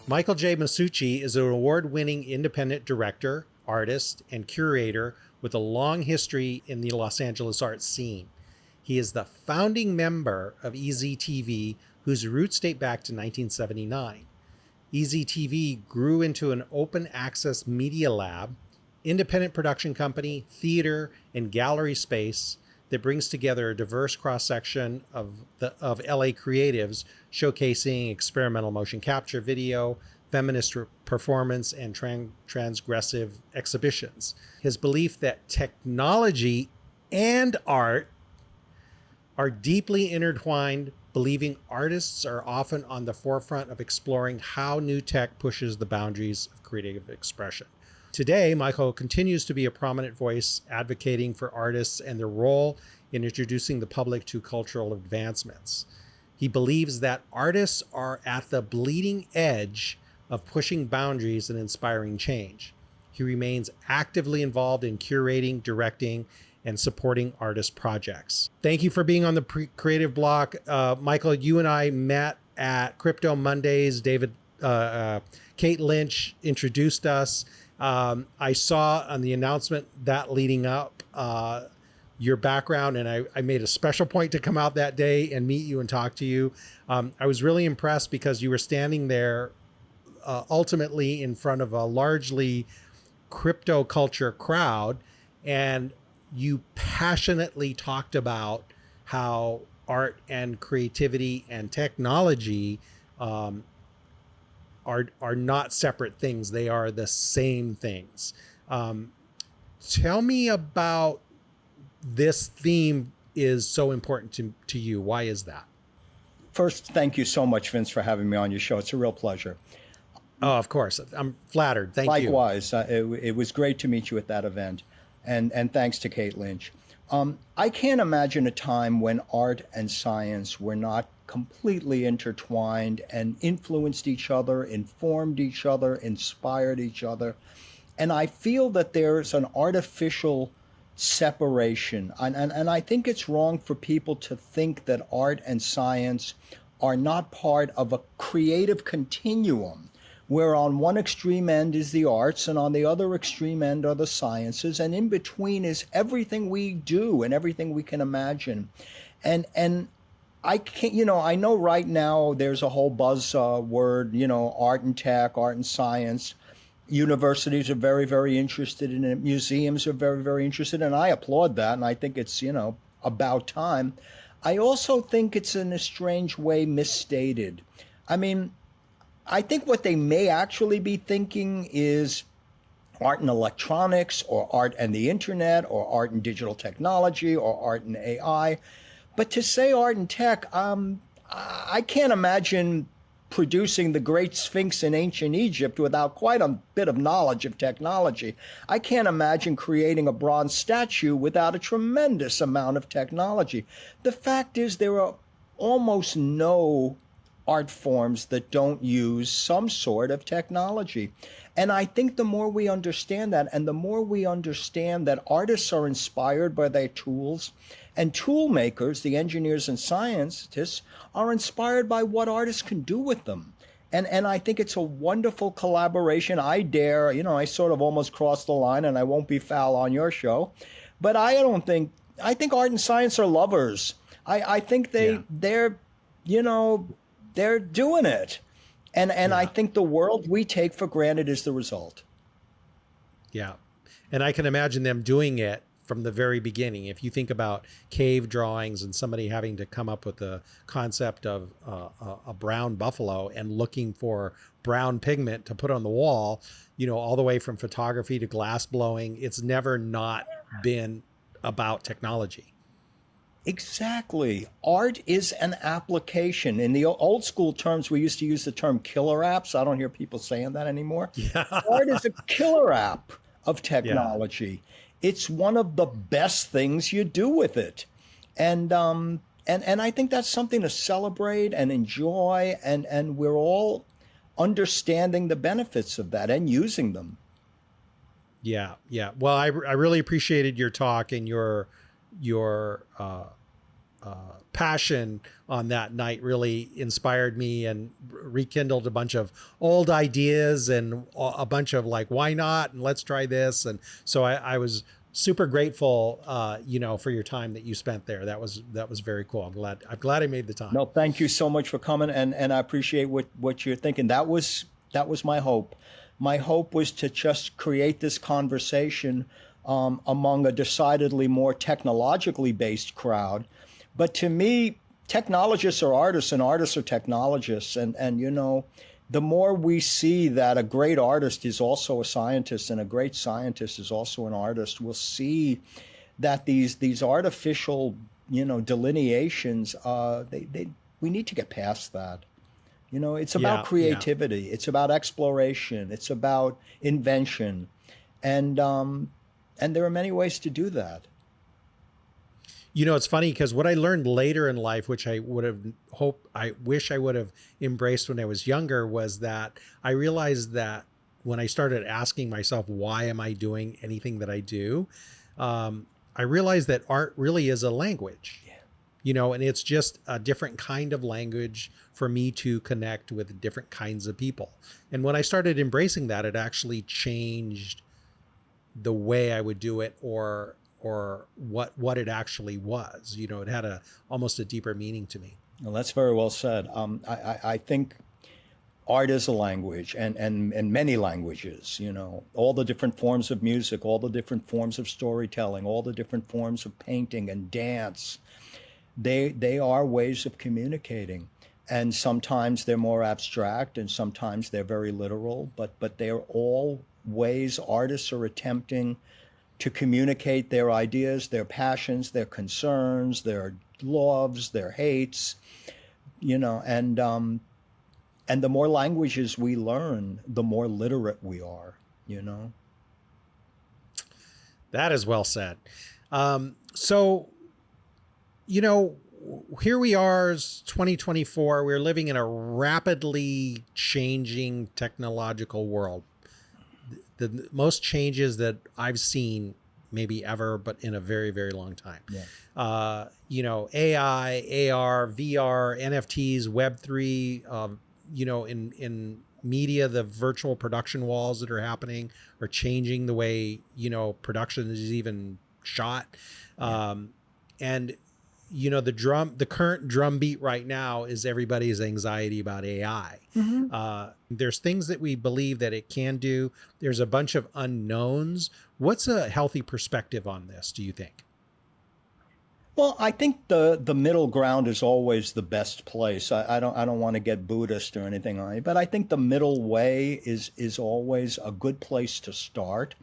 Michael J. Masucci is an award-winning independent director, artist, and curator with a long history in the Los Angeles art scene. He is the founding member of EZTV, whose roots date back to 1979. EZTV grew into an open access media lab, independent production company, theater, and gallery space that brings together a diverse cross-section of LA creatives showcasing experimental motion capture video, feminist performance, and transgressive exhibitions. His belief that technology and art are deeply intertwined, believing artists are often on the forefront of exploring how new tech pushes the boundaries of creative expression. Today, Michael continues to be a prominent voice advocating for artists and their role in introducing the public to cultural advancements. He believes that artists are at the bleeding edge of pushing boundaries and inspiring change. He remains actively involved in curating, directing, and supporting artist projects. Thank you for being on the Creative Block. Michael, you and I met at Crypto Mondays. Kate Lynch introduced us. I saw on the announcement that leading up your background, and I made a special point to come out that day and meet you and talk to you. I was really impressed because you were standing there ultimately in front of a largely crypto culture crowd, and you passionately talked about how art and creativity and technology are not separate things. They are the same things. Tell me about this theme is so important to you. Why is that? First, thank you so much, Vince, for having me on your show. It's a real pleasure. Oh, of course. I'm flattered. Thank you. Likewise. It was great to meet you at that event. And thanks to Kate Lynch. I can't imagine a time when art and science were not completely intertwined and influenced each other, informed each other, inspired each other. And I feel that there's an artificial separation. And I think it's wrong for people to think that art and science are not part of a creative continuum, where on one extreme end is the arts and on the other extreme end are the sciences, and in between is everything we do and everything we can imagine. And I can't, I know right now there's a whole buzzword, art and tech, art and science. Universities are very, very interested in it. Museums are very, very interested, and I applaud that, and I think it's, about time. I also think it's in a strange way misstated. I think what they may actually be thinking is art and electronics, or art and the internet, or art and digital technology, or art and AI. But to say art and tech, I can't imagine producing the Great Sphinx in ancient Egypt without quite a bit of knowledge of technology. I can't imagine creating a bronze statue without a tremendous amount of technology. The fact is, there are almost no art forms that don't use some sort of technology. And I think the more we understand that, and the more we understand that artists are inspired by their tools, and tool makers, the engineers and scientists, are inspired by what artists can do with them. And I think it's a wonderful collaboration. I dare, I sort of almost crossed the line, and I won't be foul on your show, but I think art and science are lovers. I think they're doing it. And I think the world we take for granted is the result. Yeah. And I can imagine them doing it from the very beginning. If you think about cave drawings and somebody having to come up with the concept of a brown buffalo and looking for brown pigment to put on the wall, all the way from photography to glass blowing, it's never not been about technology. Exactly. Art is an application. In the old school terms, we used to use the term killer apps. I don't hear people saying that anymore. Yeah. Art is a killer app of technology. Yeah. It's one of the best things you do with it. And I think that's something to celebrate and enjoy, and we're all understanding the benefits of that and using them. Yeah, yeah. Well, I really appreciated your talk and your passion on that night really inspired me and rekindled a bunch of old ideas and a bunch of like, why not? And let's try this. And so I was super grateful, for your time that you spent there. That was very cool. I'm glad I made the time. No, thank you so much for coming, and I appreciate what you're thinking. That was my hope. My hope was to just create this conversation among a decidedly more technologically based crowd. But to me, technologists are artists and artists are technologists. And the more we see that a great artist is also a scientist and a great scientist is also an artist, we'll see that these artificial, delineations, we need to get past that. It's about creativity. Yeah. It's about exploration. It's about invention. And there are many ways to do that. It's funny because what I learned later in life, which I wish I would have embraced when I was younger, was that I realized that when I started asking myself, why am I doing anything that I do? I realized that art really is a language, and it's just a different kind of language for me to connect with different kinds of people. And when I started embracing that, it actually changed the way I would do it or what it actually was. It had almost a deeper meaning to me. Well, that's very well said. I think art is a language and many languages, all the different forms of music, all the different forms of storytelling, all the different forms of painting and dance. They are ways of communicating. And sometimes they're more abstract and sometimes they're very literal, but they're all ways artists are attempting to communicate their ideas, their passions, their concerns, their loves, their hates, and the more languages we learn, the more literate we are, That is well said. So, here we are, 2024. We're living in a rapidly changing technological world. The most changes that I've seen maybe ever, but in a very, very long time. Yeah. AI, AR, VR, NFTs, Web3, in media, the virtual production walls that are happening are changing the way, production is even shot. And the current drumbeat right now is everybody's anxiety about AI. Mm-hmm. There's things that we believe that it can do. There's a bunch of unknowns. What's a healthy perspective on this, do you think? Well, I think the middle ground is always the best place. I don't want to get Buddhist or anything on it, but I think the middle way is always a good place to start.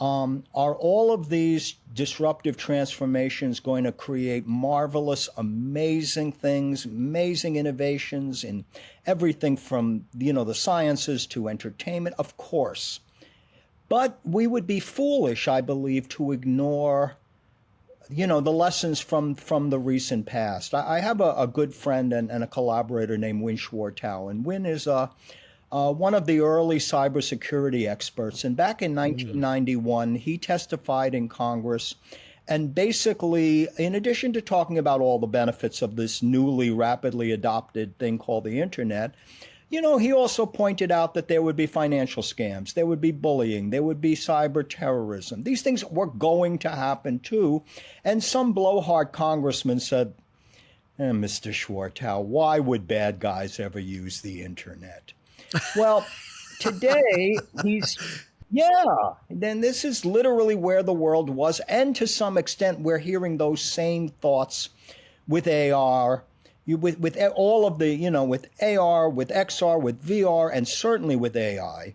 Are all of these disruptive transformations going to create marvelous, amazing things, amazing innovations in everything from, the sciences to entertainment? Of course. But we would be foolish, I believe, to ignore, the lessons from the recent past. I have a good friend and a collaborator named Win Schwartau, and Win is one of the early cybersecurity experts. And back in 1991, he testified in Congress. And basically, in addition to talking about all the benefits of this newly rapidly adopted thing called the internet, he also pointed out that there would be financial scams, there would be bullying, there would be cyber terrorism. These things were going to happen too. And some blowhard congressman said, Mr. Schwartau, why would bad guys ever use the internet? Well, today then this is literally where the world was. And to some extent, we're hearing those same thoughts with AR, with all of the, with AR, with XR, with VR, and certainly with AI.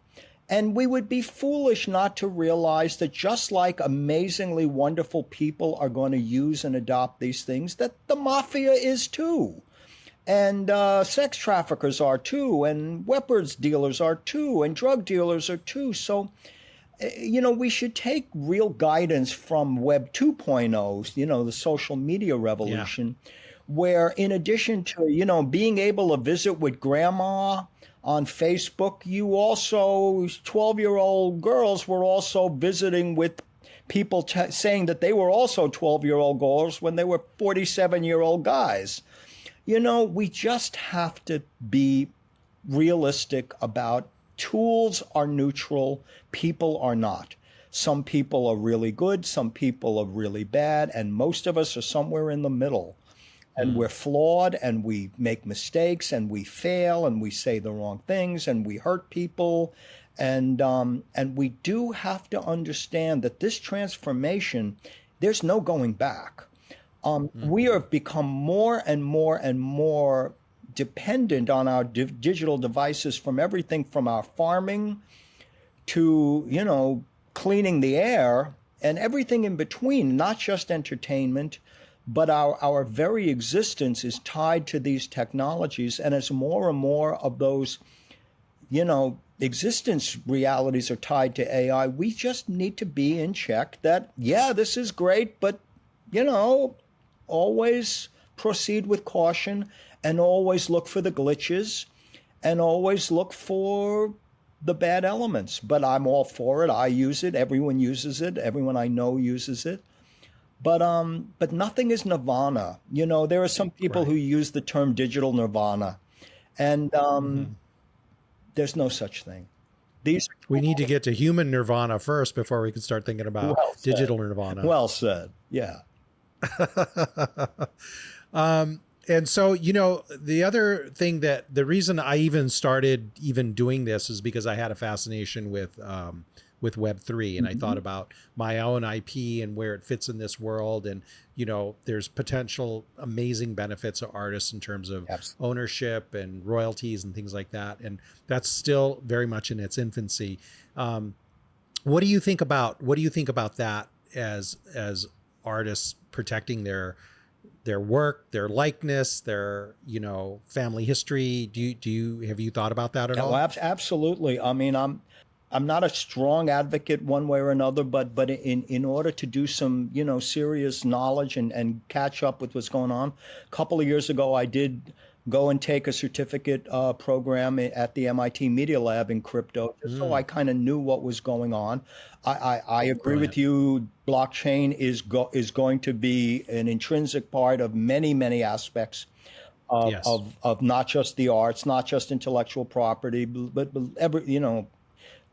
And we would be foolish not to realize that just like amazingly wonderful people are going to use and adopt these things, that the mafia is too. And sex traffickers are too, and weapons dealers are too, and drug dealers are too. So, we should take real guidance from Web 2.0, the social media revolution, where in addition to, being able to visit with grandma on Facebook, you also, 12-year-old girls were also visiting with people saying that they were also 12-year-old girls when they were 47-year-old guys. You know, we just have to be realistic about tools are neutral, people are not. Some people are really good, some people are really bad, and most of us are somewhere in the middle. And we're flawed, and we make mistakes, and we fail, and we say the wrong things, and we hurt people. And we do have to understand that this transformation, there's no going back. We have become more and more and more dependent on our digital devices, from everything from our farming to, you know, cleaning the air and everything in between, not just entertainment, but our very existence is tied to these technologies. And as more and more of those, you know, existence realities are tied to AI, we just need to be in check that, yeah, this is great, but, you know, always proceed with caution, and always look for the glitches, and always look for the bad elements. But I'm all for it. I use it. Everyone uses it. Everyone I know uses it. But nothing is nirvana. You know, there are some people who use the term digital nirvana, and there's no such thing. We need to get to human nirvana first before we can start thinking about digital nirvana. Well said. Yeah. And so, you know, the other thing that the reason I even started doing this is because I had a fascination with Web3, and I thought about my own IP and where it fits in this world. And, you know, there's potential amazing benefits of artists in terms of ownership and royalties and things like that. And that's still very much in its infancy. What do you think about that as artists protecting their work, their likeness, their, you know, family history? Have you thought about that at all? Absolutely. I mean, I'm not a strong advocate one way or another, but in order to do some, you know, serious knowledge and catch up with what's going on, a couple of years ago, I did go and take a certificate program at the MIT Media Lab in crypto, just so I kind of knew what was going on. I agree with you. Blockchain is going to be an intrinsic part of many aspects of not just the arts, not just intellectual property, but every, you know,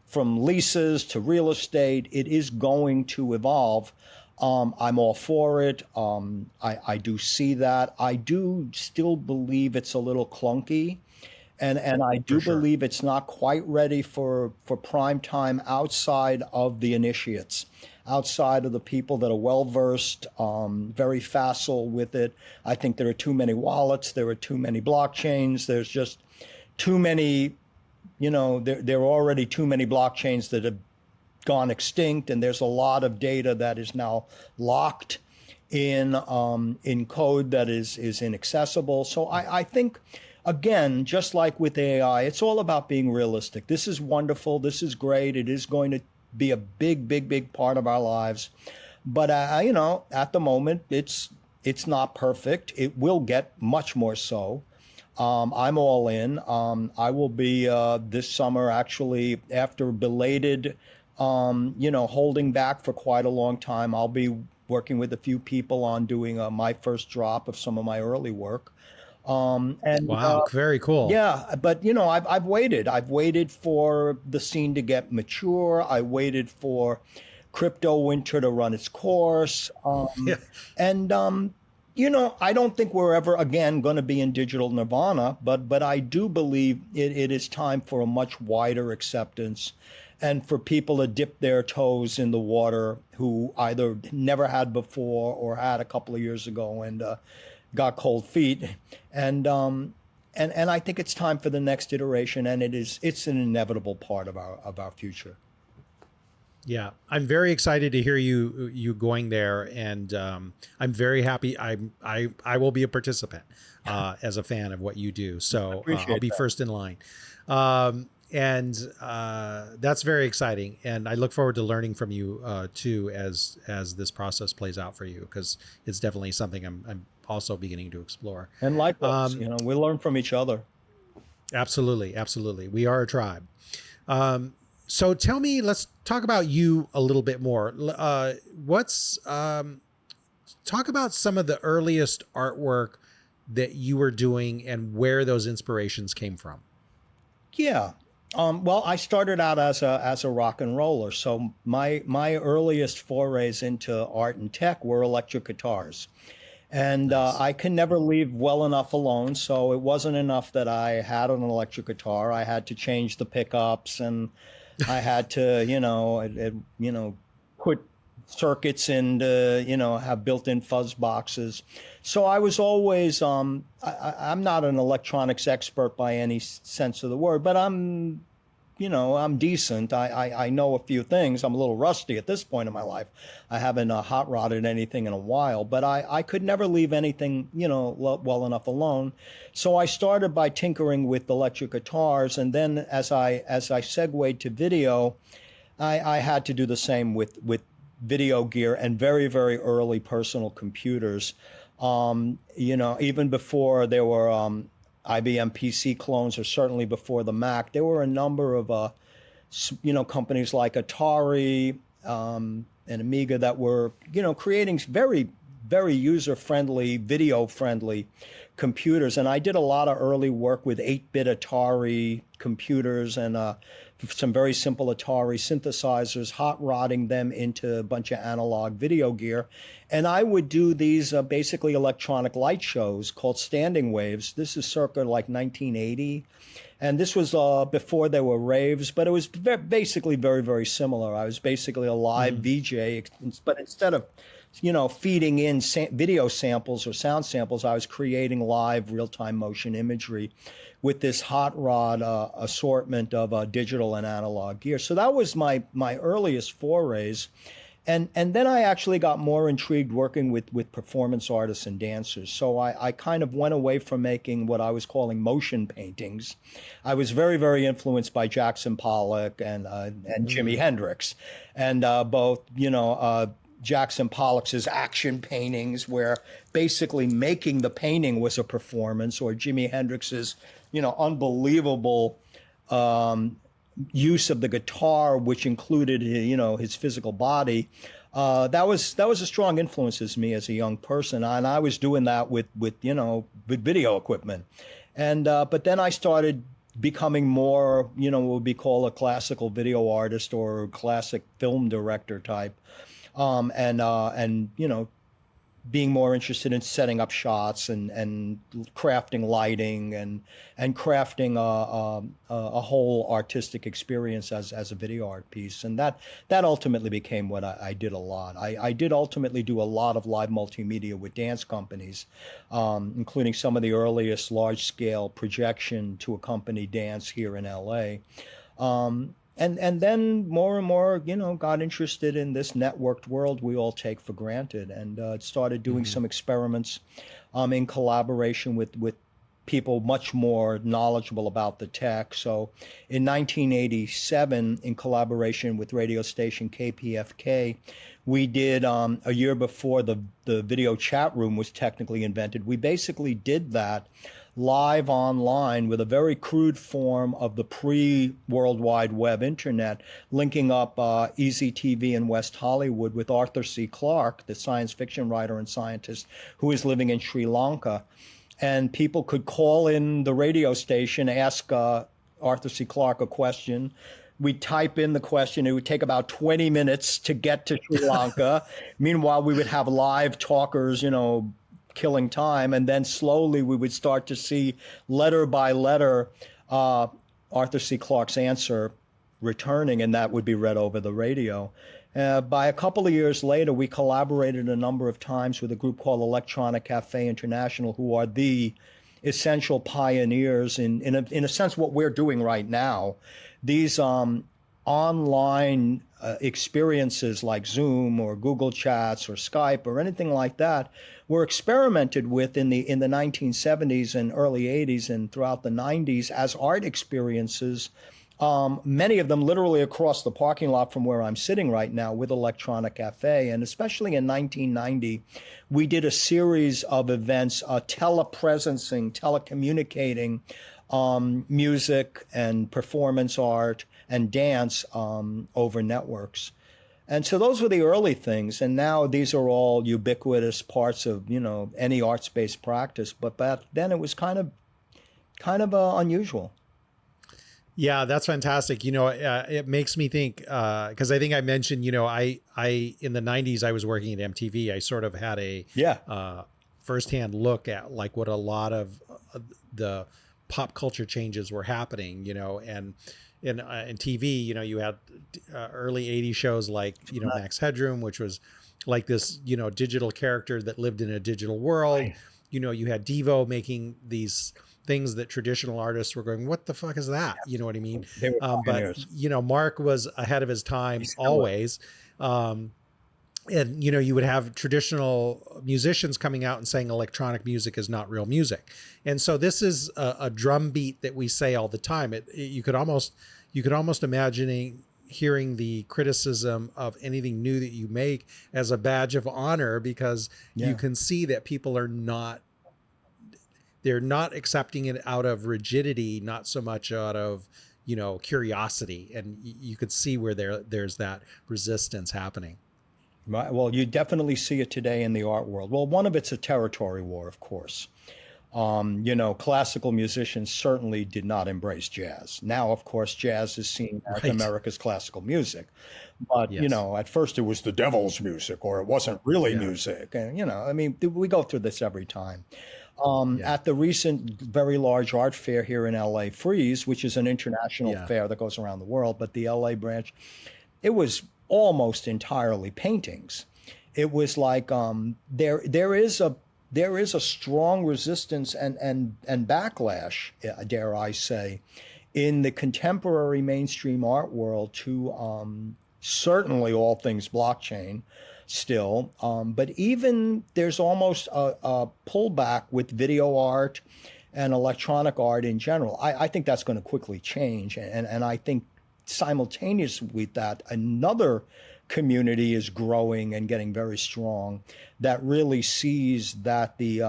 from leases to real estate, it is going to evolve. I'm all for it. I do see that. I do still believe it's a little clunky. And I do believe it's not quite ready for prime time outside of the initiates, outside of the people that are well-versed, very facile with it. I think there are too many wallets. There are too many blockchains. There's just too many, you know, there are already too many blockchains that have gone extinct, and there's a lot of data that is now locked in code that is inaccessible. So I think, again, just like with AI, it's all about being realistic. This is wonderful. This is great. It is going to be a big part of our lives. But, you know, at the moment, it's not perfect. It will get much more so. I'm all in. I will be this summer, actually, after belated, you know, holding back for quite a long time. I'll be working with a few people on doing my first drop of some of my early work. And wow, very cool. Yeah, but you know, I've waited. I've waited for the scene to get mature. I waited for crypto winter to run its course. And you know, I don't think we're ever again going to be in digital nirvana, but I do believe it is time for a much wider acceptance, and for people to dip their toes in the water who either never had before or had a couple of years ago and got cold feet. And I think it's time for the next iteration, and it's an inevitable part of our future. Yeah, I'm very excited to hear you going there, and I'm very happy. I will be a participant as a fan of what you do. So I'll be first in line. And that's very exciting, and I look forward to learning from you too as this process plays out for you, because it's definitely something I'm also beginning to explore. And likewise, you know, we learn from each other. Absolutely, we are a tribe. So tell me, let's talk about you a little bit more. What's talk about some of the earliest artwork that you were doing and where those inspirations came from. Yeah. Well, I started out as a rock and roller, so my earliest forays into art and tech were electric guitars, and Nice. I can never leave well enough alone. So it wasn't enough that I had an electric guitar. I had to change the pickups, and I had to, put circuits in to, have built-in fuzz boxes. So I was always, I'm not an electronics expert by any sense of the word, but I'm decent. I know a few things. I'm a little rusty at this point in my life. I haven't hot rodded anything in a while, but I could never leave anything, well enough alone. So I started by tinkering with electric guitars, and then as I segued to video, I had to do the same with video gear and very, very early personal computers. Even before there were IBM PC clones, or certainly before the Mac, there were a number of companies like Atari and Amiga that were creating very, very user-friendly, video-friendly computers. And I did a lot of early work with 8-bit Atari computers and some very simple Atari synthesizers, hot rodding them into a bunch of analog video gear. And I would do these basically electronic light shows called standing waves. This is circa like 1980. And this was before there were raves, but it was basically very, very similar. I was basically a live VJ, but instead of feeding in video samples or sound samples, I was creating live real-time motion imagery with this hot rod assortment of digital and analog gear. So that was my earliest forays. And then I actually got more intrigued working with performance artists and dancers. So I kind of went away from making what I was calling motion paintings. I was very, very influenced by Jackson Pollock and Jimi Hendrix, and both Jackson Pollock's action paintings, where basically making the painting was a performance, or Jimi Hendrix's unbelievable use of the guitar, which included his physical body. That was a strong influence as me as a young person, and I was doing that with video equipment. And but then I started becoming more what would be called a classical video artist or classic film director type, and being more interested in setting up shots and crafting lighting and crafting a whole artistic experience as a video art piece. And that ultimately became what I did a lot. I did ultimately do a lot of live multimedia with dance companies, including some of the earliest large-scale projection to accompany dance here in LA. And then more and more, got interested in this networked world we all take for granted, and started doing some experiments in collaboration with people much more knowledgeable about the tech. So in 1987, in collaboration with radio station KPFK, we did, a year before the video chat room was technically invented, we basically did that live online with a very crude form of the pre-World Wide Web internet, linking up EZTV in West Hollywood with Arthur C. Clarke, the science fiction writer and scientist who is living in Sri Lanka. And people could call in the radio station, ask Arthur C. Clarke a question. We'd type in the question. It would take about 20 minutes to get to Sri Lanka. Meanwhile, we would have live talkers, killing time, and then slowly we would start to see letter by letter Arthur C. Clarke's answer returning, and that would be read over the radio. By a couple of years later, we collaborated a number of times with a group called Electronic Cafe International, who are the essential pioneers in a sense what we're doing right now. These online experiences like Zoom or Google Chats or Skype or anything like that were experimented with in the 1970s and early 80s and throughout the 90s as art experiences, many of them literally across the parking lot from where I'm sitting right now with Electronic Cafe. And especially in 1990, we did a series of events telepresencing, telecommunicating music and performance art and dance over networks. And so those were the early things, and now these are all ubiquitous parts of any arts-based practice. But back then it was kind of unusual. Yeah, that's fantastic. It makes me think, because I think I mentioned, I in the '90s I was working at MTV. I sort of had a Yeah, firsthand look at like what a lot of the pop culture changes were happening. And in TV, you had early '80s shows like Max Headroom, which was like this digital character that lived in a digital world. right. You had Devo making these things that traditional artists were going, what the fuck is that? You know what I mean? They were But pioneers. Mark was ahead of his He time still is. always. And you would have traditional musicians coming out and saying electronic music is not real music. And so this is a drum beat that we say all the time. You could almost imagine hearing the criticism of anything new that you make as a badge of honor, because you Yeah. can see that people are not, they're not accepting it out of rigidity, not so much out of curiosity. And you could see where there's that resistance happening. Right. Well, you definitely see it today in the art world. Well, one of it's a territory war, of course. Classical musicians certainly did not embrace jazz. Now, of course, jazz is seen as Right. America's classical music. But, Yes. at first it was the devil's music or it wasn't really Yeah. music. And, I mean, we go through this every time. Yeah. At the recent very large art fair here in LA, Freeze, which is an international Yeah. fair that goes around the world, but the LA branch, it was almost entirely paintings. It was like there is a strong resistance and backlash, dare I say, in the contemporary mainstream art world to certainly all things blockchain still, but even there's almost a pullback with video art and electronic art in general. I think that's going to quickly change, and I think simultaneous with that, another community is growing and getting very strong that really sees that the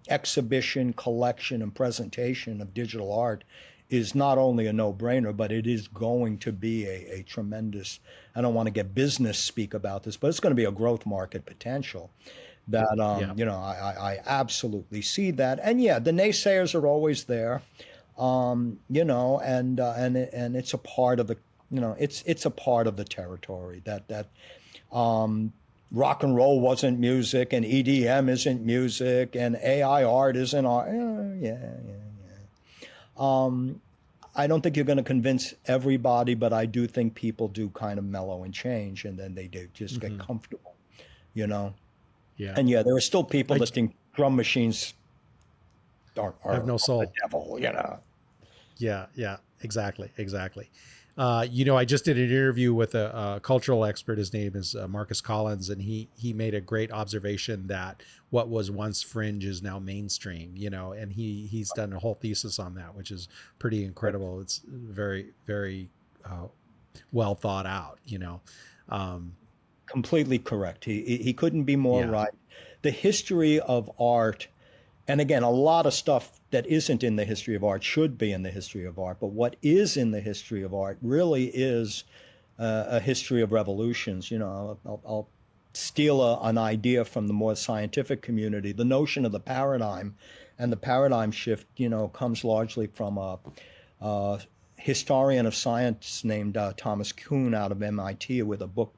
exhibition, collection, and presentation of digital art is not only a no-brainer, but it is going to be a tremendous, I don't want to get business speak about this, but it's going to be a growth market potential that, Yeah. I absolutely see that. And yeah, the naysayers are always there, and it's a part of the, it's a part of the territory that rock and roll wasn't music and EDM isn't music and AI art isn't art. I don't think you're going to convince everybody, but I do think people do kind of mellow and change, and then they do just get Hmm. comfortable, you know. Yeah. And yeah, there are still people I that think drum machines have are no the soul. devil. Yeah. Yeah. Exactly. Exactly. I just did an interview with a cultural expert. His name is Marcus Collins, and he made a great observation that what was once fringe is now mainstream. And he's done a whole thesis on that, which is pretty incredible. It's very, very well thought out. Um, Completely correct. He couldn't be more yeah. right. The history of art, and again, a lot of stuff that isn't in the history of art should be in the history of art, but what is in the history of art really is a history of revolutions. I'll steal an idea from the more scientific community. The notion of the paradigm and the paradigm shift, comes largely from a historian of science named Thomas Kuhn out of MIT with a book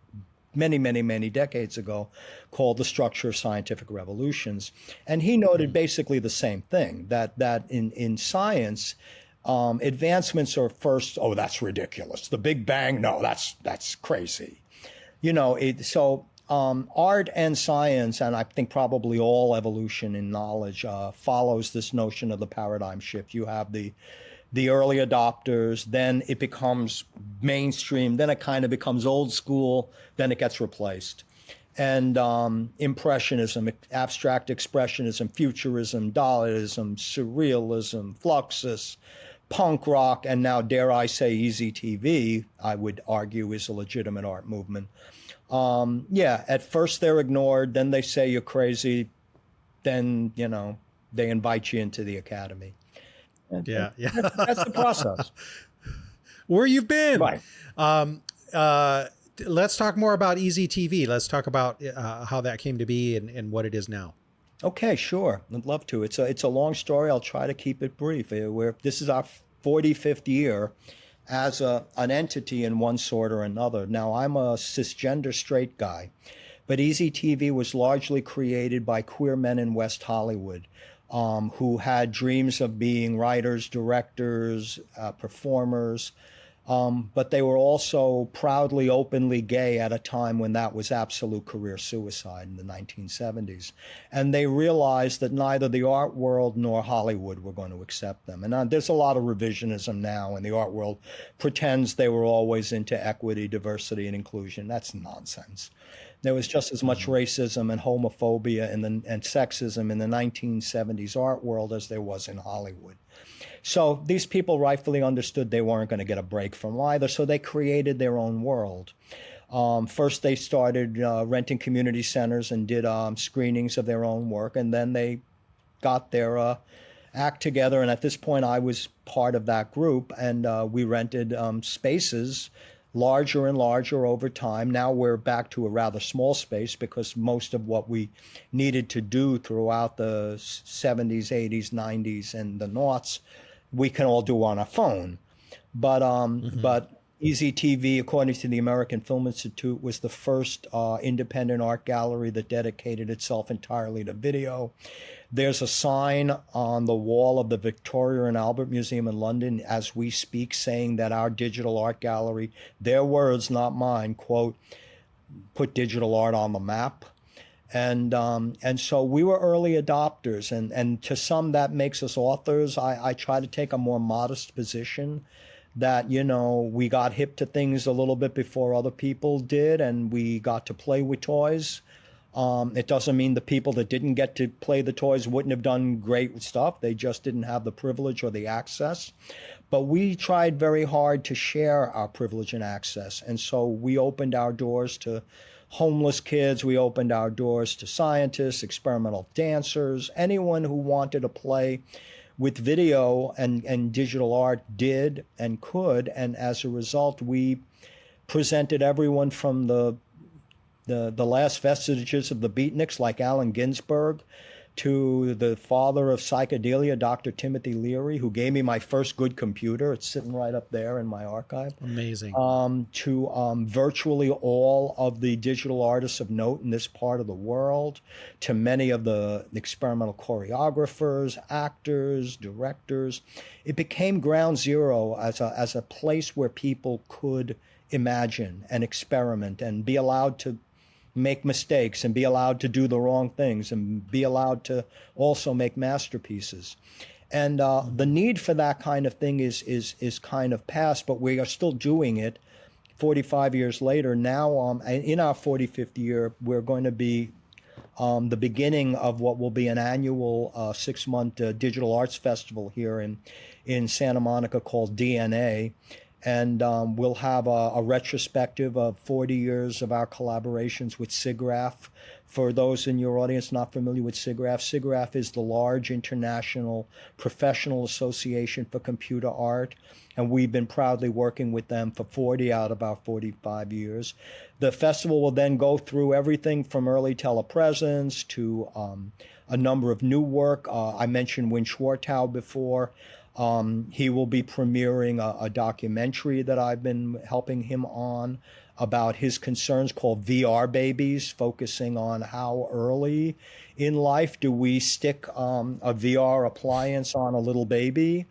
many, many, many decades ago called The Structure of Scientific Revolutions. And he noted basically the same thing, that in science, advancements are first, oh, that's ridiculous. The Big Bang, no, that's crazy. Art and science, and I think probably all evolution in knowledge, follows this notion of the paradigm shift. You have the early adopters, then it becomes mainstream, then it kind of becomes old school, then it gets replaced. And Impressionism, abstract expressionism, futurism, Dadaism, surrealism, Fluxus, punk rock, and now, dare I say, EZTV, I would argue, is a legitimate art movement. At first they're ignored, then they say you're crazy, then, they invite you into the academy. And Yeah. Yeah. that's the process. where you've been. Right. Um, uh, let's talk more about EZTV. Let's talk about how that came to be and what it is now. Okay, sure. I'd love to. It's a long story. I'll try to keep it brief. This is our 45th year as an entity in one sort or another. Now, I'm a cisgender straight guy, but EZTV was largely created by queer men in West Hollywood who had dreams of being writers, directors, performers, but they were also proudly, openly gay at a time when that was absolute career suicide in the 1970s. And they realized that neither the art world nor Hollywood were going to accept them. And there's a lot of revisionism now, and the art world pretends they were always into equity, diversity, and inclusion. That's nonsense. There was just as much racism and homophobia and sexism in the 1970s art world as there was in Hollywood. So these people rightfully understood they weren't going to get a break from either, so they created their own world. First, they started renting community centers and did screenings of their own work, and then they got their act together. And at this point, I was part of that group, and we rented spaces larger and larger over time. Now we're back to a rather small space because most of what we needed to do throughout the 70s, 80s, 90s, and the noughts, we can all do on a phone. But EZTV, according to the American Film Institute, was the first independent art gallery that dedicated itself entirely to video. There's a sign on the wall of the Victoria and Albert Museum in London as we speak saying that our digital art gallery, their words, not mine, quote, put digital art on the map. And so we were early adopters, and to some that makes us authors. I try to take a more modest position that, you know, we got hip to things a little bit before other people did, and we got to play with toys. It doesn't mean the people that didn't get to play the toys wouldn't have done great stuff. They just didn't have the privilege or the access. But we tried very hard to share our privilege and access. And so we opened our doors to homeless kids. We opened our doors to scientists, experimental dancers, anyone who wanted to play with video and digital art did and could. And as a result, we presented everyone from the last vestiges of the beatniks like Allen Ginsberg to the father of psychedelia, Dr. Timothy Leary, who gave me my first good computer. It's sitting right up there in my archive. Amazing. To virtually all of the digital artists of note in this part of the world, to many of the experimental choreographers, actors, directors. It became ground zero as a place where people could imagine and experiment and be allowed to make mistakes and be allowed to do the wrong things and be allowed to also make masterpieces. And the need for that kind of thing is kind of past, but we are still doing it 45 years later. Now, in our 45th year, we're going to be the beginning of what will be an annual 6-month digital arts festival here in Santa Monica called DNA. And we'll have a retrospective of 40 years of our collaborations with SIGGRAPH. For those in your audience not familiar with SIGGRAPH, SIGGRAPH is the large international professional association for computer art, and we've been proudly working with them for 40 out of our 45 years. The festival will then go through everything from early telepresence to a number of new work. I mentioned Win Schwartau before. He will be premiering a documentary that I've been helping him on about his concerns called VR Babies, focusing on how early in life do we stick a VR appliance on a little baby,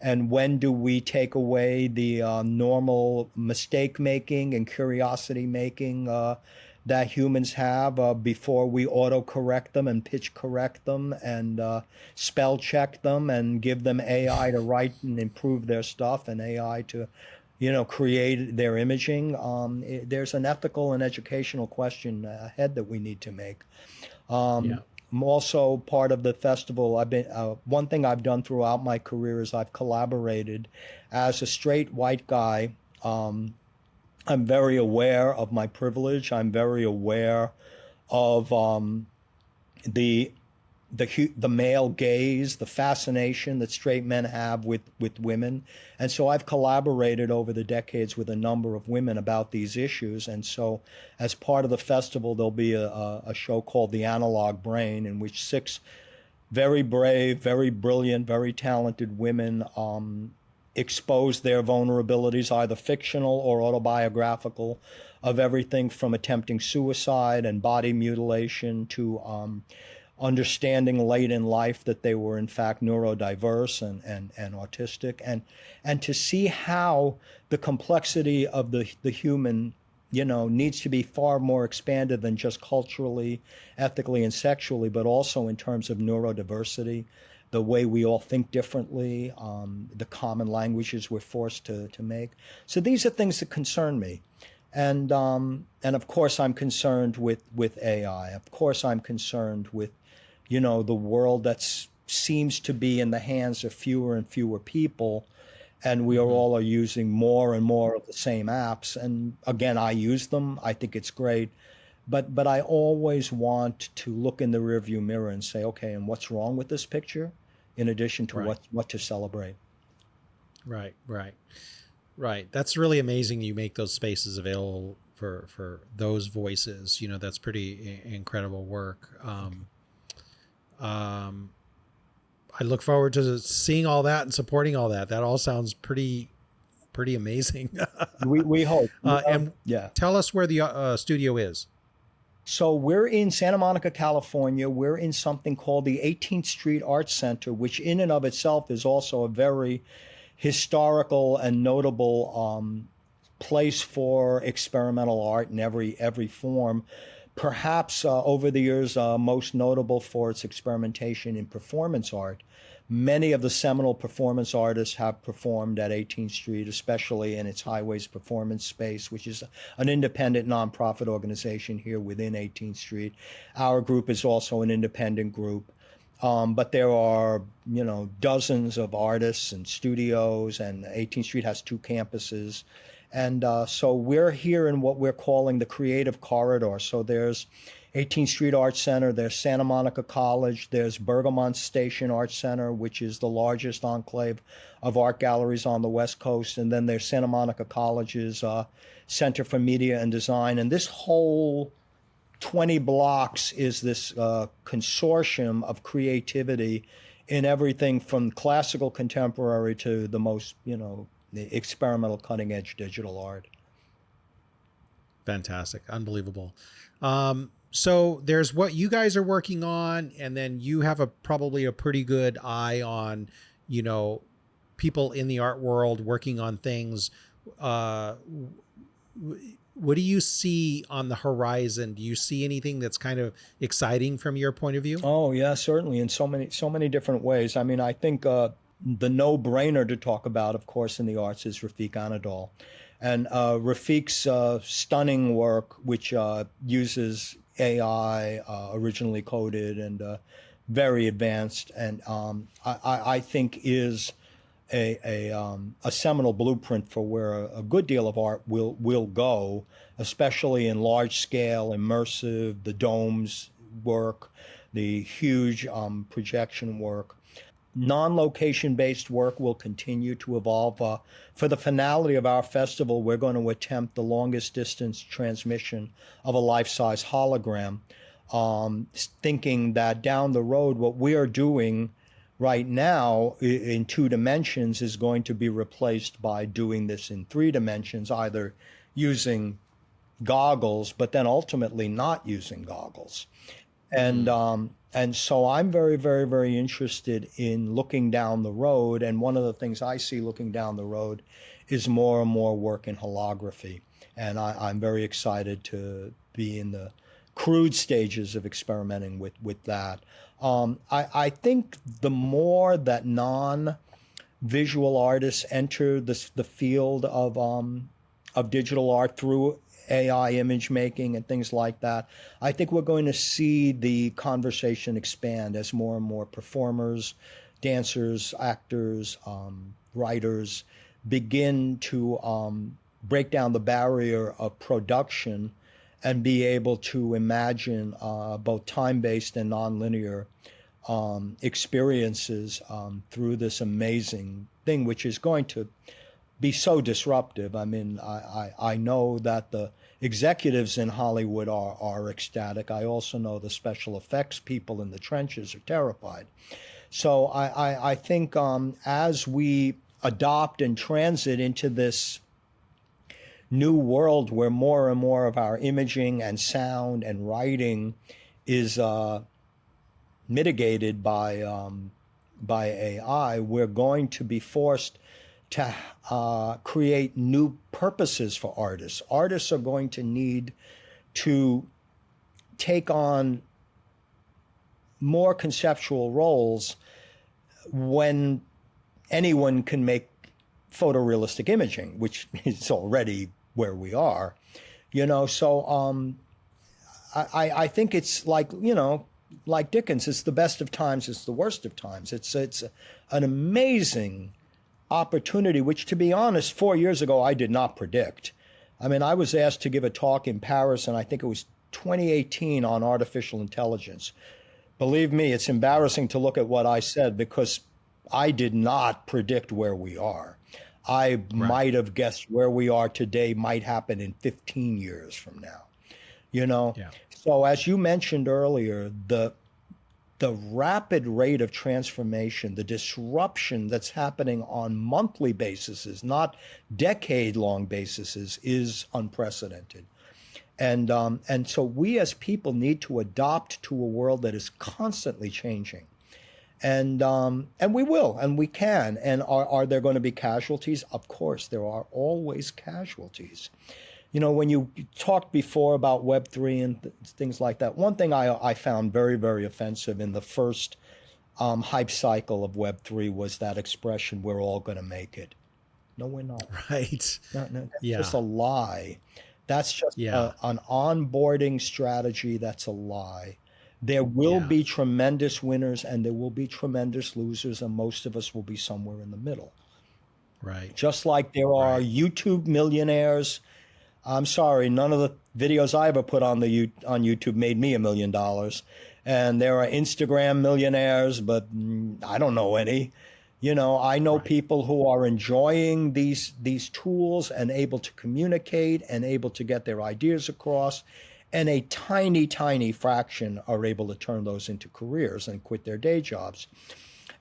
and when do we take away the normal mistake making and curiosity making that humans have before we autocorrect them and pitch correct them and spell check them and give them AI to write and improve their stuff and AI to, create their imaging. There's an ethical and educational question ahead that we need to make. I'm also part of the festival. One thing I've done throughout my career is I've collaborated as a straight white guy. I'm very aware of my privilege. I'm very aware of the the male gaze, the fascination that straight men have with women. And so I've collaborated over the decades with a number of women about these issues. And so as part of the festival, there'll be a show called The Analog Brain, in which 6 very brave, very brilliant, very talented women expose their vulnerabilities, either fictional or autobiographical, of everything from attempting suicide and body mutilation to understanding late in life that they were in fact neurodiverse and autistic, and to see how the complexity of the human, needs to be far more expanded than just culturally, ethically, and sexually, but also in terms of neurodiversity, the way we all think differently, the common languages we're forced to make. So these are things that concern me. And of course, I'm concerned with AI. Of course, I'm concerned with, the world that seems to be in the hands of fewer and fewer people, and we all are using more and more of the same apps. And again, I use them. I think it's great, but I always want to look in the rearview mirror and say, okay, and what's wrong with this picture, in addition to Right. what to celebrate. Right. Right. Right. That's really amazing. You make those spaces available for those voices. That's pretty incredible work. I look forward to seeing all that and supporting all that. That all sounds pretty amazing. We hope. And Yeah. tell us where the studio is. So we're in Santa Monica, California. We're in something called the 18th Street Arts Center, which in and of itself is also a very historical and notable place for experimental art in every form. Perhaps over the years, most notable for its experimentation in performance art. Many of the seminal performance artists have performed at 18th Street, especially in its Highways Performance Space, which is an independent nonprofit organization here within 18th Street. Our group is also an independent group. But there are, dozens of artists and studios, and 18th Street has 2 campuses. And so we're here in what we're calling the creative corridor. So there's 18th Street Arts Center, there's Santa Monica College, there's Bergamont Station Arts Center, which is the largest enclave of art galleries on the West Coast. And then there's Santa Monica College's Center for Media and Design. And this whole 20 blocks is this consortium of creativity in everything from classical contemporary to the most, the experimental cutting edge digital art. Fantastic. Unbelievable. So there's what you guys are working on, and then you have probably a pretty good eye on, people in the art world working on things. What do you see on the horizon? Do you see anything that's kind of exciting from your point of view? Oh yeah, certainly, in so many different ways. I mean, I think the no-brainer to talk about, of course, in the arts is Rafik Anadol. And Rafik's stunning work, which uses AI, originally coded and very advanced, and I think is a seminal blueprint for where a good deal of art will go, especially in large scale, immersive, the domes work, the huge projection work. Non-location based work will continue to evolve. For the finality of our festival, we're going to attempt the longest distance transmission of a life-size hologram, thinking that down the road, what we are doing right now in 2 dimensions is going to be replaced by doing this in 3 dimensions, either using goggles, but then ultimately not using goggles. And so I'm very, very, very interested in looking down the road. And one of the things I see looking down the road is more and more work in holography. And I'm very excited to be in the crude stages of experimenting with that. I think the more that non-visual artists enter the field of digital art through AI image making and things like that, I think we're going to see the conversation expand as more and more performers, dancers, actors, writers begin to break down the barrier of production and be able to imagine both time-based and nonlinear experiences through this amazing thing, which is going to be so disruptive. I mean, I know that the executives in Hollywood are ecstatic. I also know the special effects people in the trenches are terrified. So I think as we adopt and transit into this new world where more and more of our imaging and sound and writing is mitigated by AI, we're going to be forced to create new purposes for artists. Artists are going to need to take on more conceptual roles when anyone can make photorealistic imaging, which is already where we are, you know. So I think it's like, you know, like Dickens, it's the best of times, it's the worst of times. It's an amazing opportunity, which, to be honest, 4 years ago, I did not predict. I mean, I was asked to give a talk in Paris, and I think it was 2018, on artificial intelligence. Believe me, it's embarrassing to look at what I said, because I did not predict where we are. I might have guessed where we are today might happen in 15 years from now, you know? Yeah. So as you mentioned earlier, the rapid rate of transformation, the disruption that's happening on monthly bases, not decade-long bases, is unprecedented. And so we as people need to adopt to a world that is constantly changing. And we will, and we can. And are there going to be casualties? Of course, there are always casualties. You know, when you talked before about Web3 and things like that, one thing I found very, very offensive in the first hype cycle of Web3 was that expression, "we're all going to make it." No, we're not. Right. No, that's Yeah. just a lie. That's just Yeah. an onboarding strategy. That's a lie. There will Yeah. be tremendous winners and there will be tremendous losers, and most of us will be somewhere in the middle. Right. Just like there are Right. YouTube millionaires. I'm sorry, none of the videos I ever put on YouTube made me $1 million. And there are Instagram millionaires, but I don't know any. You know, I know people who are enjoying these tools and able to communicate and able to get their ideas across. And a tiny, tiny fraction are able to turn those into careers and quit their day jobs.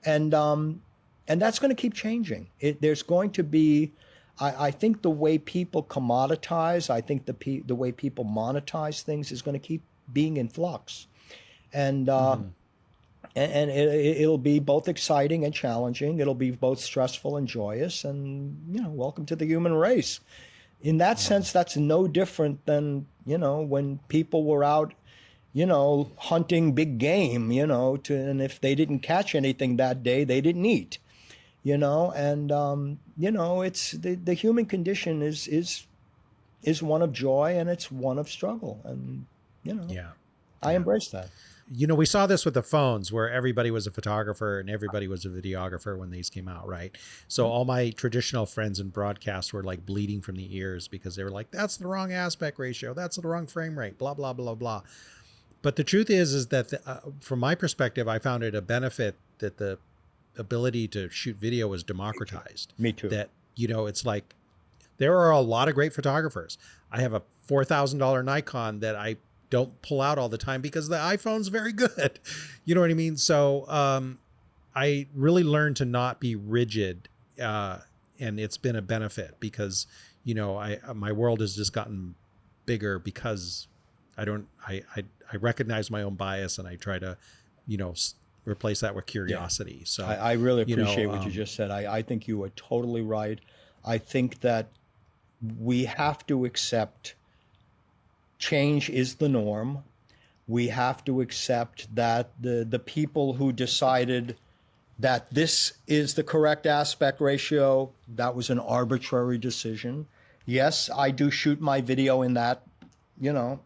And that's going to keep changing. There's going to be, I think the way people commoditize, I think the way people monetize things is going to keep being in flux. And it'll be both exciting and challenging. It'll be both stressful and joyous. And, you know, welcome to the human race. In that sense, that's no different than, you know, when people were out, you know, hunting big game, you know, and if they didn't catch anything that day, they didn't eat, you know. And you know, it's the human condition is one of joy and it's one of struggle, and you know, Yeah. I embrace that. You know, we saw this with the phones where everybody was a photographer and everybody was a videographer when these came out, right? So all my traditional friends in broadcast were like bleeding from the ears because they were like, that's the wrong aspect ratio, that's the wrong frame rate, blah, blah, blah, blah. But the truth is that from my perspective, I found it a benefit that the ability to shoot video was democratized. Me too. That, you know, it's like there are a lot of great photographers. I have a $4,000 Nikon that I don't pull out all the time because the iPhone's very good. You know what I mean? So I really learned to not be rigid, and it's been a benefit because, you know, my world has just gotten bigger because I recognize my own bias and I try to, you know, replace that with curiosity. Yeah. So I really appreciate what you just said. I think you are totally right. I think that we have to accept change is the norm. We have to accept that the people who decided that this is the correct aspect ratio, that was an arbitrary decision. Yes, I do shoot my video in that, you know,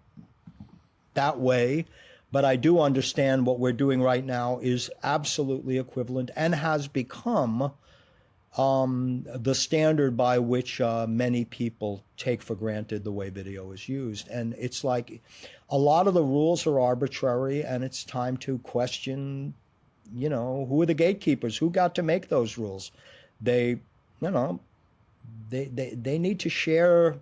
that way, but I do understand what we're doing right now is absolutely equivalent and has become the standard by which many people take for granted the way video is used. And it's like a lot of the rules are arbitrary, and it's time to question who are the gatekeepers? Who got to make those rules? They, you know, they need to share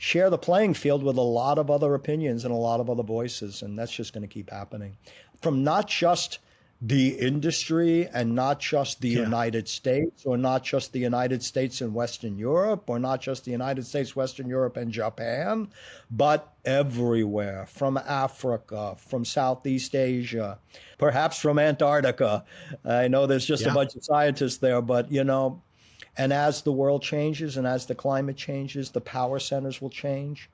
the playing field with a lot of other opinions and a lot of other voices, and that's just going to keep happening from not just the industry and not just the Yeah. United States, or not just the United States and Western Europe, or not just the United States, Western Europe, and Japan, but everywhere, from Africa, from Southeast Asia, perhaps from Antarctica. I know there's just a Yeah. bunch of scientists there, but and as the world changes and as the climate changes, the power centers will change.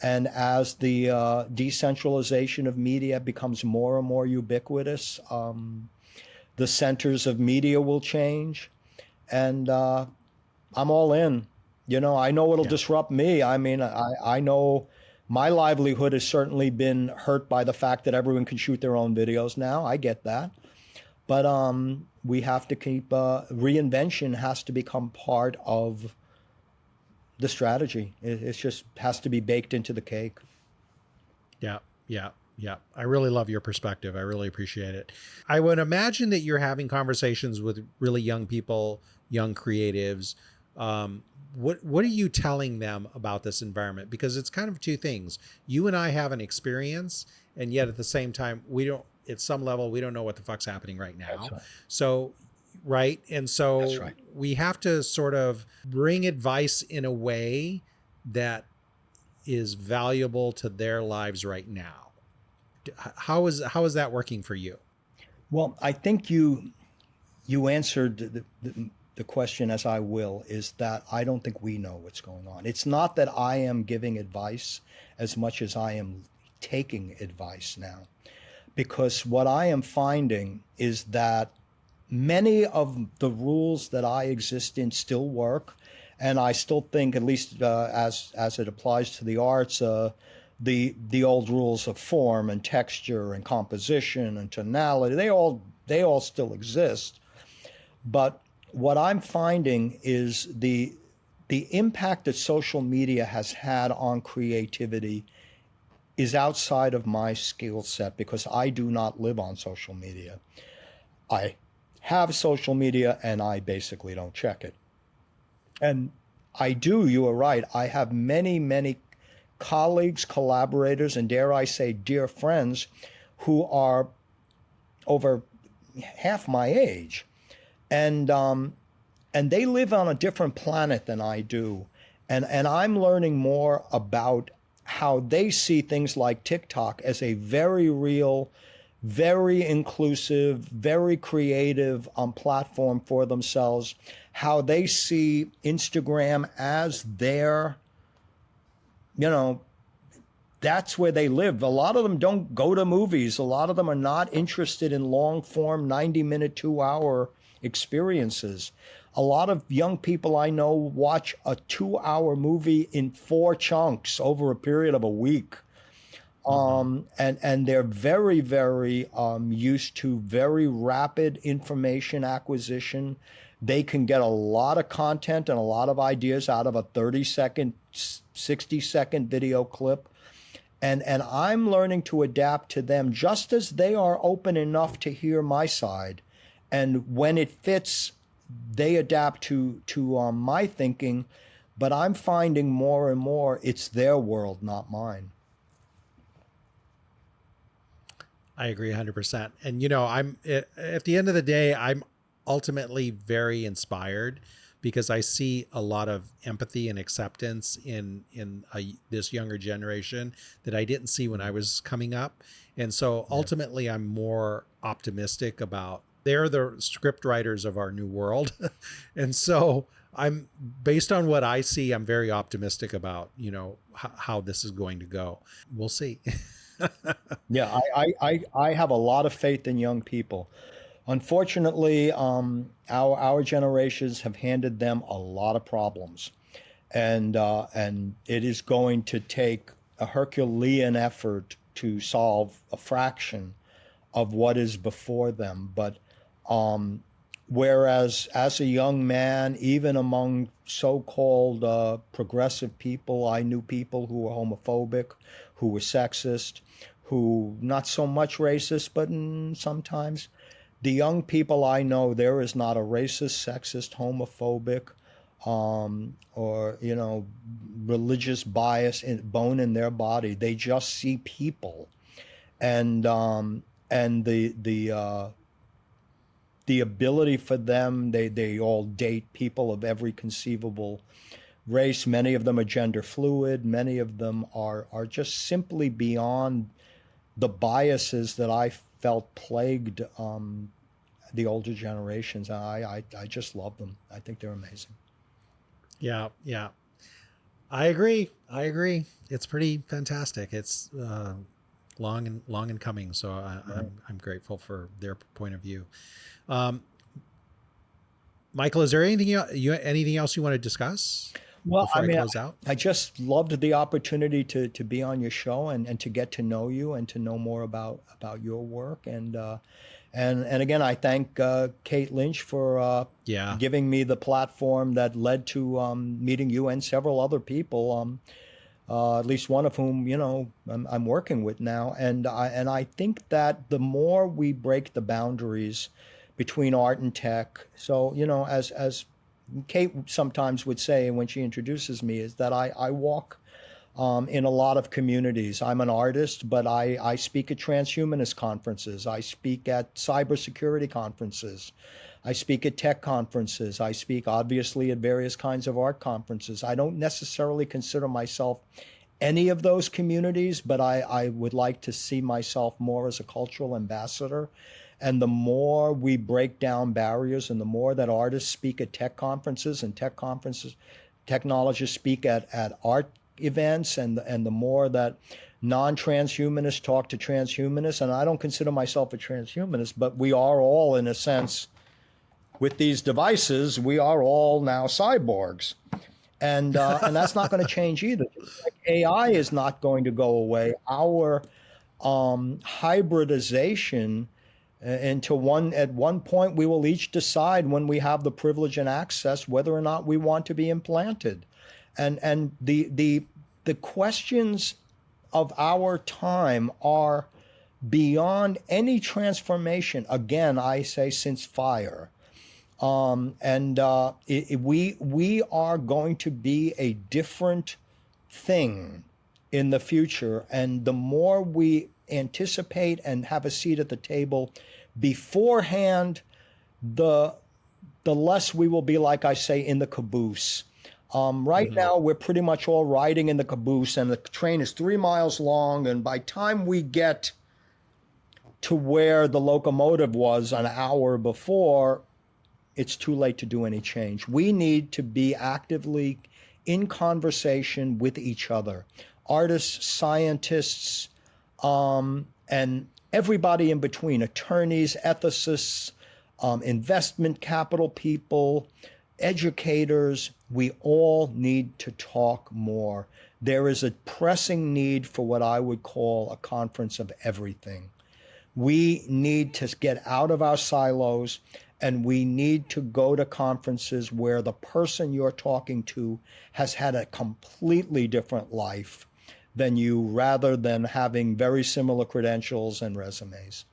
And as the decentralization of media becomes more and more ubiquitous, the centers of media will change. And I'm all in. I know it'll Yeah. disrupt me. I mean, I know my livelihood has certainly been hurt by the fact that everyone can shoot their own videos now. I get that. But we have to keep reinvention has to become part of the strategy. It just has to be baked into the cake. Yeah, yeah, yeah. I really love your perspective. I really appreciate it. I would imagine that you're having conversations with really young people, young creatives. What are you telling them about this environment? Because it's kind of two things. You and I have an experience, and yet at the same time, we don't. At some level, we don't know what the fuck's happening right That's now. right. So, right, and That's so right. we have to sort of bring advice in a way that is valuable to their lives right now. How is that working for you? Well, I think you answered the question as I will, is that I don't think we know what's going on. It's not that I am giving advice as much as I am taking advice now. Because what I am finding is that many of the rules that I exist in still work, and I still think, at least as it applies to the arts, the old rules of form and texture and composition and tonality, they all still exist. But what I'm finding is the impact that social media has had on creativity is outside of my skill set, because I do not live on social media. I have social media and I basically don't check it. And you are right. I have many, many colleagues, collaborators, and dare I say, dear friends who are over half my age. And they live on a different planet than I do. And I'm learning more about how they see things like TikTok as a very real, very inclusive, very creative platform for themselves, how they see Instagram as their, you know, that's where they live. A lot of them don't go to movies. A lot of them are not interested in long form, 90-minute, 2 hour experiences. A lot of young people I know watch a 2 hour movie in 4 chunks over a period of a week. Mm-hmm. And they're very, very used to very rapid information acquisition. They can get a lot of content and a lot of ideas out of a 30-second, 60-second video clip. And I'm learning to adapt to them just as they are open enough to hear my side. And when it fits, they adapt to my thinking. But I'm finding more and more it's their world, not mine. I agree 100%. And at the end of the day, I'm ultimately very inspired because I see a lot of empathy and acceptance in this younger generation that I didn't see when I was coming up. And so Yeah. ultimately, I'm more optimistic about they're the script writers of our new world. And so I'm based on what I see, I'm very optimistic about, how this is going to go. We'll see. Yeah, I have a lot of faith in young people. Unfortunately, our generations have handed them a lot of problems, and it is going to take a Herculean effort to solve a fraction of what is before them. But um, whereas as a young man, even among so-called progressive people, I knew people who were homophobic, who were sexist, who not so much racist, but sometimes. the young people I know, there is not a racist, sexist, homophobic, or religious bias bone in their body. They just see people, and the ability for them, they all date people of every conceivable race. Many of them are gender fluid. Many of them are just simply beyond the biases that I felt plagued the older generations. I just love them. I think they're amazing. Yeah, yeah. I agree. I agree. It's pretty fantastic. It's long and coming. So Right. I'm grateful for their point of view. Um, Michael, is there anything else you want to discuss Well, I before I mean, close out? I just loved the opportunity to be on your show and to get to know you and to know more about your work. And again, I thank Kate Lynch for Yeah. giving me the platform that led to meeting you and several other people. At least one of whom I'm working with now, and I think that the more we break the boundaries between art and tech, so as Kate sometimes would say when she introduces me, is that I walk in a lot of communities. I'm an artist, but I speak at transhumanist conferences. I speak at cybersecurity conferences. I speak at tech conferences. I speak obviously at various kinds of art conferences. I don't necessarily consider myself any of those communities, but I would like to see myself more as a cultural ambassador. And the more we break down barriers and the more that artists speak at tech conferences and technologists speak at art events, and the more that non-transhumanists talk to transhumanists, and I don't consider myself a transhumanist, but we are all, in a sense, with these devices, we are all now cyborgs. And that's not going to change either. Like AI is not going to go away. Our hybridization into one at one point we will each decide when we have the privilege and access whether or not we want to be implanted. And the questions of our time are beyond any transformation. Again, I say since fire. We are going to be a different thing in the future, and the more we anticipate and have a seat at the table beforehand, the less we will be, like I say, in the caboose. Right Hmm. now, we're pretty much all riding in the caboose, and the train is 3 miles long. And by the time we get to where the locomotive was an hour before, it's too late to do any change. We need to be actively in conversation with each other, artists, scientists, and everybody in between, attorneys, ethicists, investment capital people, educators. We all need to talk more. There is a pressing need for what I would call a conference of everything. We need to get out of our silos, and we need to go to conferences where the person you're talking to has had a completely different life than you, rather than having very similar credentials and resumes.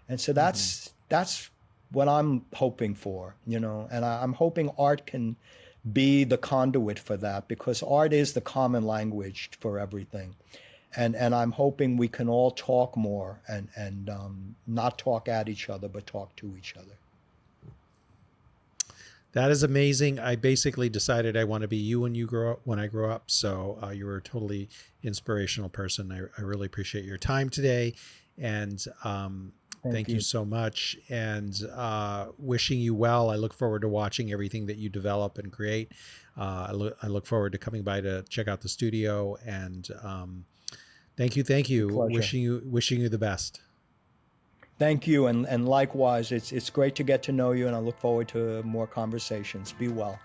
And so Hmm. that's what I'm hoping for, and I'm hoping art can be the conduit for that, because art is the common language for everything. And I'm hoping we can all talk more, and not talk at each other, but talk to each other. That is amazing. I basically decided I want to be you when I grow up. So you were a totally inspirational person. I really appreciate your time today, and Thank thank you you. so much. And wishing you well. I look forward to watching everything that you develop and create. I look forward to coming by to check out the studio. And thank My you. pleasure. Wishing you the best. Thank you, and likewise, it's great to get to know you, and I look forward to more conversations. Be well.